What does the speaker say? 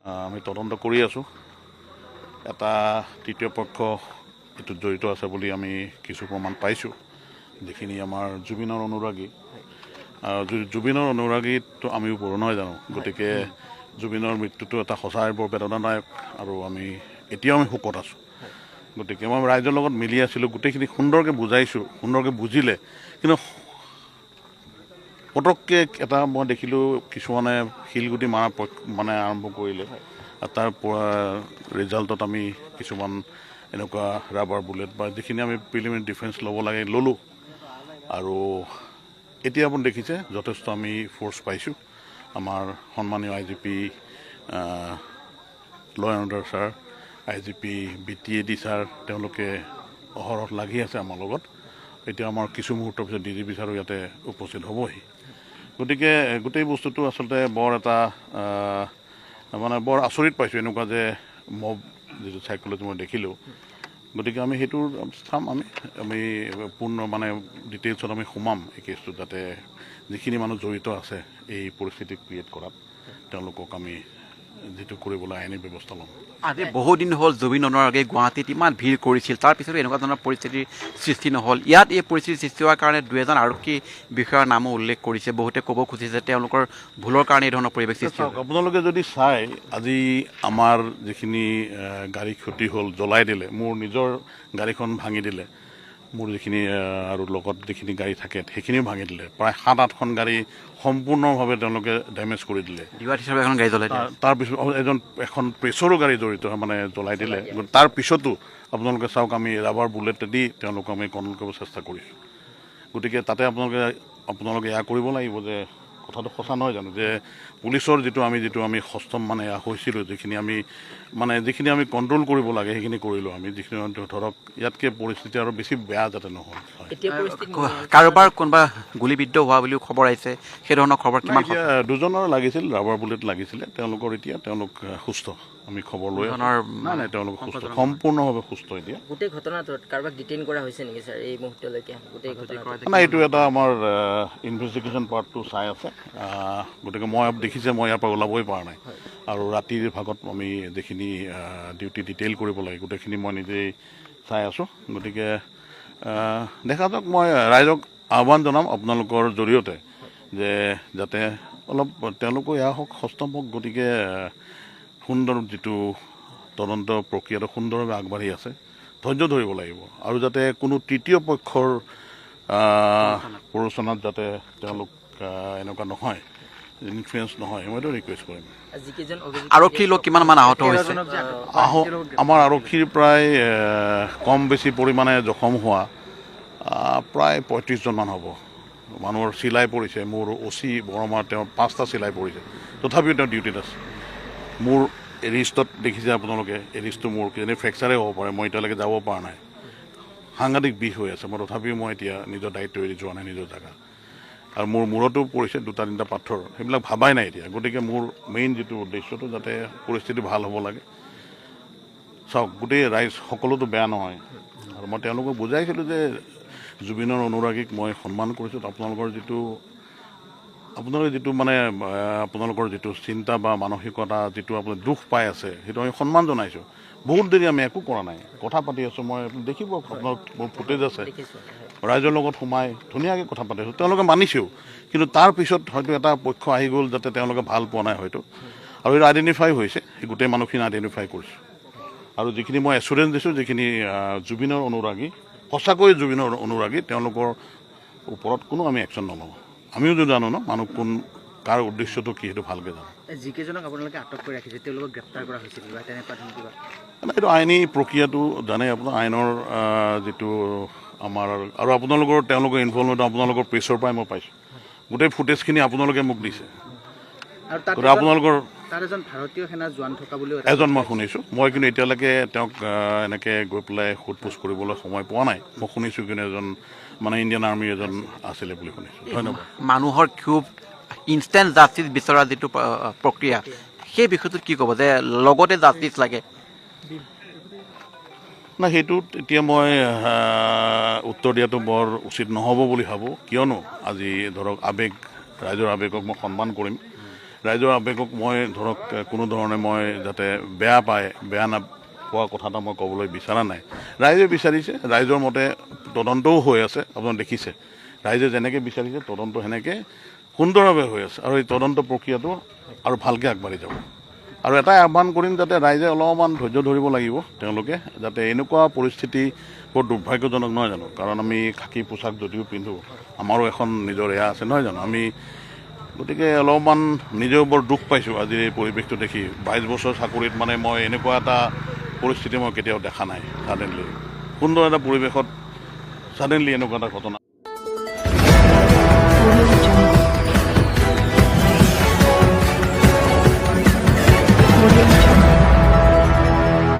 আমি তদন্ত কৰি আছোঁ। এটা তৃতীয় পক্ষ এইটোত জড়িত আছে বুলি আমি কিছু প্ৰমাণ পাইছোঁ, যিখিনি আমাৰ জুবিনৰ অনুৰাগী। জুবিনৰ অনুৰাগীটো আমিও পঢ়ো নহয় জানো, গতিকে জুবিনৰ মৃত্যুটো এটা সঁচাই বৰ বেদনাদায়ক আৰু আমি এতিয়াও আমি শোকত আছোঁ। গতিকে মই ৰাইজৰ লগত মিলি আছিলোঁ, গোটেইখিনি সুন্দৰকৈ বুজাইছোঁ, সুন্দৰকৈ বুজিলে, কিন্তু পটককৈ এটা মই দেখিলোঁ কিছুমানে শিলগুটি মাৰা মানে আৰম্ভ কৰিলে। তাৰ পৰা ৰিজাল্টত আমি কিছুমান এনেকুৱা ৰাবাৰ বুলেট বা যিখিনি আমি প্ৰিলিমিনাৰী ডিফেন্স ল'ব লাগে ল'লোঁ। আৰু এতিয়া আপুনি দেখিছে যথেষ্ট আমি ফ'ৰ্চ পাইছোঁ। আমাৰ সন্মানীয় IGP ল and order sir, IGP BTAD sir, তেওঁলোকে অহৰহ লাগি আছে আমাৰ লগত। এতিয়া আমাৰ কিছু মুহূৰ্তৰ পিছত DGP ছাৰো ইয়াতে উপস্থিত হ'বহি। গতিকে গোটেই বস্তুটো আচলতে বৰ এটা মানে বৰ আচৰিত পাইছোঁ, এনেকুৱা যে মব যিটো চাইক'লজি মই দেখিলোঁ। গতিকে আমি সেইটোৰ চাম, আমি পূৰ্ণ মানে ডিটেইলছত আমি সোমাম এই কেছটোত, যাতে যিখিনি মানুহ জড়িত আছে এই পৰিস্থিতি ক্ৰিয়েট কৰাত তেওঁলোকক আমি যিটো কৰিবলৈ আইনী ব্যৱস্থা ল'ম। আজি বহুদিন হ'ল জুবিন অনুৰাগী গুৱাহাটীত ইমান ভিৰ কৰিছিল, তাৰপিছতো এনেকুৱা ধৰণৰ পৰিস্থিতিৰ সৃষ্টি নহ'ল। ইয়াত এই পৰিস্থিতিৰ সৃষ্টি হোৱাৰ কাৰণে 2-এজন আৰক্ষী বিষয়াৰ নামো উল্লেখ কৰিছে। বহুতে ক'ব খুজিছে তেওঁলোকৰ ভুলৰ কাৰণে এই ধৰণৰ পৰিৱেশ সৃষ্টি হ'ল। আপোনালোকে যদি চাই, আজি আমাৰ যিখিনি গাড়ী ক্ষতি হ'ল, জ্বলাই দিলে, মোৰ নিজৰ গাড়ীখন ভাঙি দিলে, মোৰ যিখিনি আৰু লগত যিখিনি গাড়ী থাকে সেইখিনিও ভাঙি দিলে। প্ৰায় 7-8খন গাড়ী সম্পূৰ্ণভাৱে তেওঁলোকে ডেমেজ কৰি দিলে। ডিৱাইড হিচাপে এখন গাড়ী জ্বলাই দিলে। তাৰপিছত এখন প্ৰেছৰো গাড়ী জড়িত মানে জ্বলাই দিলে। তাৰপিছতো আপোনালোকে চাওক, আমি ৰাবাৰ বুলেটেদি তেওঁলোকক আমি কণ্ট্ৰল কৰিব চেষ্টা কৰিছোঁ। গতিকে তাতে আপোনালোকে এয়া কৰিব লাগিব যে কথাটো সঁচা নহয় জানো, যে পুলিচৰ যিটো আমি সষ্টম মানে হৈছিলোঁ, যিখিনি আমি কণ্ট্ৰল কৰিব লাগে সেইখিনি কৰিলোঁ আমি। যিখিনি ধৰক ইয়াতকৈ পৰিস্থিতি আৰু বেছি বেয়া যাতে নহয়। কাৰোবাৰ কোনোবা গুলীবিদ্ধ হোৱা বুলিও খবৰ আহিছে, সেই ধৰণৰ খবৰ কিমান? এতিয়া 2জনৰ লাগিছিল, ৰাবাৰ বুলেট লাগিছিলে। তেওঁলোক সুস্থ, আমি খবৰ লৈ নাই, তেওঁলোক সুস্থ, সম্পূৰ্ণভাৱে সুস্থ এতিয়া। গোটেই ঘটনাটোত কাৰোবাক ডিটেইন কৰা হৈছে নেকি ছাৰ এই মুহূৰ্তলৈকে? গোটেই ঘটনাটো নাই, এইটো এটা আমাৰ ইনভেষ্টিগেশ্যন পাৰ্টটো চাই আছে। গতিকে মই দেখিছে মই ইয়াৰ পৰা ওলাবই পৰা নাই। আৰু ৰাতিৰ ভাগত আমি যিখিনি ডিউটি ডিটেইল কৰিব লাগে গোটেইখিনি মই নিজেই চাই আছোঁ। গতিকে দেখা যাওক, মই ৰাইজক আহ্বান জনাম আপোনালোকৰ জৰিয়তে যে যাতে অলপ তেওঁলোকো এয়া হওক, সষ্টম হওক। গতিকে সুন্দৰ যিটো তদন্ত প্ৰক্ৰিয়াটো সুন্দৰভাৱে আগবাঢ়ি আছে, ধৈৰ্য ধৰিব লাগিব। আৰু যাতে কোনো তৃতীয় পক্ষৰ প্ৰৰোচনাত যাতে তেওঁলোক এনেকুৱা নহয়, ইনফ্লুৱেঞ্চ নহয়, মইতো ৰিকুৱেষ্ট কৰিম। আৰক্ষীৰ লোক কিমানমান আহত হৈছে? আমাৰ আৰক্ষীৰ প্ৰায় কম বেছি পৰিমাণে জখম হোৱা প্ৰায় 35জনমান হ'ব। মানুহৰ চিলাই পৰিছে। মোৰ OC বৰমাৰ তেওঁৰ 5টা চিলাই পৰিছে, তথাপিও তেওঁ ডিউটিত আছে। মোৰ এৰিষ্টত দেখিছে আপোনালোকে, এৰিষ্টটো মোৰ কিজানি ফ্ৰেকচাৰে হ'ব পাৰে, মই এতিয়ালৈকে যাব পৰা নাই। সাংঘাতিক বিষ হৈ আছে, তথাপিও মই এতিয়া নিজৰ দায়িত্ব এৰি যোৱা নাই, নিজৰ জেগা। আৰু মোৰ মূৰতো পৰিছে 2-3টা পাথৰ, সেইবিলাক ভাবাই নাই এতিয়া। গতিকে মোৰ মেইন যিটো উদ্দেশ্যটো যাতে পৰিস্থিতি ভাল হ'ব লাগে। চাওক, গোটেই ৰাইজ সকলোতো বেয়া নহয়। আৰু মই তেওঁলোকক বুজাইছিলোঁ যে জুবিনৰ অনুৰাগীক মই সন্মান কৰিছোঁ। আপোনালোকৰ যিটো মানে আপোনালোকৰ যিটো চিন্তা বা মানসিকতা, যিটো আপুনি দুখ পাই আছে, সেইটো আমি সন্মান জনাইছোঁ। বহুত দেৰি আমি একো কৰা নাই, কথা পাতি আছোঁ। মই দেখিব, আপোনাৰ মোৰ ফুটেজ আছে, ৰাইজৰ লগত সোমাই ধুনীয়াকৈ কথা পাতি আছোঁ। তেওঁলোকে মানিছেও, কিন্তু তাৰপিছত হয়তো এটা পক্ষ আহি গ'ল যাতে তেওঁলোকে ভাল পোৱা নাই হয়তো। আৰু এইটো আইডেণ্টিফাই হৈছে, গোটেই মানুহখিনি আইডেণ্টিফাই কৰিছোঁ। আৰু যিখিনি মই এচুৰেঞ্চ দিছোঁ, যিখিনি জুবিনৰ অনুৰাগী, সঁচাকৈ জুবিনৰ অনুৰাগী, তেওঁলোকৰ ওপৰত কোনো আমি একশ্যন নলওঁ। আমিও যদি জানো ন মানুহ কোন, কাৰ উদ্দেশ্যটো কি, সেইটো ভালকৈ জানো। যিকেইজনক আপোনালোকে আটক কৰি ৰাখিছে তেওঁলোকক গ্ৰেপ্তাৰ কৰা হৈছিল কিবা তেনেকুৱা কিবা? এইটো আইনী প্ৰক্ৰিয়াটো জানে আপোনাৰ, আইনৰ যিটো আমাৰ। আৰু তেওঁলোকৰ ইনভলভমেণ্ট আপোনালোকৰ প্ৰেছৰ পৰাই মই পাইছোঁ। গোটেই ফুটেজখিনি আপোনালোকে মোক দিছে। আৰু আপোনালোকৰ এজন ভাৰতীয় সেনা জোৱান থকা বুলিও এজন মই শুনিছোঁ। মই কিন্তু এতিয়ালৈকে তেওঁক এনেকৈ গৈ পেলাই সোধ-পোছ কৰিবলৈ সময় পোৱা নাই। মই শুনিছোঁ কিন্তু এজন মানে ইণ্ডিয়ান আৰ্মিৰ এজন আছিলে বুলি শুনিছোঁ। ধন্যবাদ। মানুহৰ ক্ষোভ, ইনষ্টেণ্ট জাষ্টিচ বিচৰা যিটো প্ৰক্ৰিয়া, সেই বিষয়টোত কি ক'ব যে লগতে জাষ্টিচ লাগে? নাই, সেইটোত এতিয়া মই উত্তৰ দিয়াটো বৰ উচিত নহ'ব বুলি ভাবোঁ। কিয়নো আজি ধৰক ৰাইজৰ আৱেগক মই সন্মান কৰিম, ৰাইজৰ আৱেগক মই ধৰক কোনো ধৰণে মই যাতে বেয়া পোৱা কথা এটা মই ক'বলৈ বিচৰা নাই। ৰাইজে বিচাৰিছে, ৰাইজৰ মতে তদন্তও হৈ আছে, আপোনালোকে দেখিছে ৰাইজে যেনেকৈ বিচাৰিছে তদন্ত সেনেকৈ সুন্দৰভাৱে হৈ আছে আৰু এই তদন্ত প্ৰক্ৰিয়াটো আৰু ভালকৈ আগবাঢ়ি যাব। আৰু এটাই আহ্বান কৰিম যাতে ৰাইজে অলপমান ধৈৰ্য ধৰিব লাগিব, তেওঁলোকে যাতে এনেকুৱা পৰিস্থিতি বৰ দুৰ্ভাগ্যজনক নহয় জানো, কাৰণ আমি খাকী পোছাক যদিও পিন্ধোঁ আমাৰো এখন নিজৰ এয়া আছে নহয় জানো, আমি গতিকে অলপমান নিজেও বৰ দুখ পাইছোঁ আজিৰ এই পৰিৱেশটো দেখি। 22 বছৰ চাকৰিত মানে মই এনেকুৱা এটা পৰিস্থিতি মই কেতিয়াও দেখা নাই। ছাডেনলি সুন্দৰ এটা পৰিৱেশত ছাডেনলি এনেকুৱা এটা ঘটনা।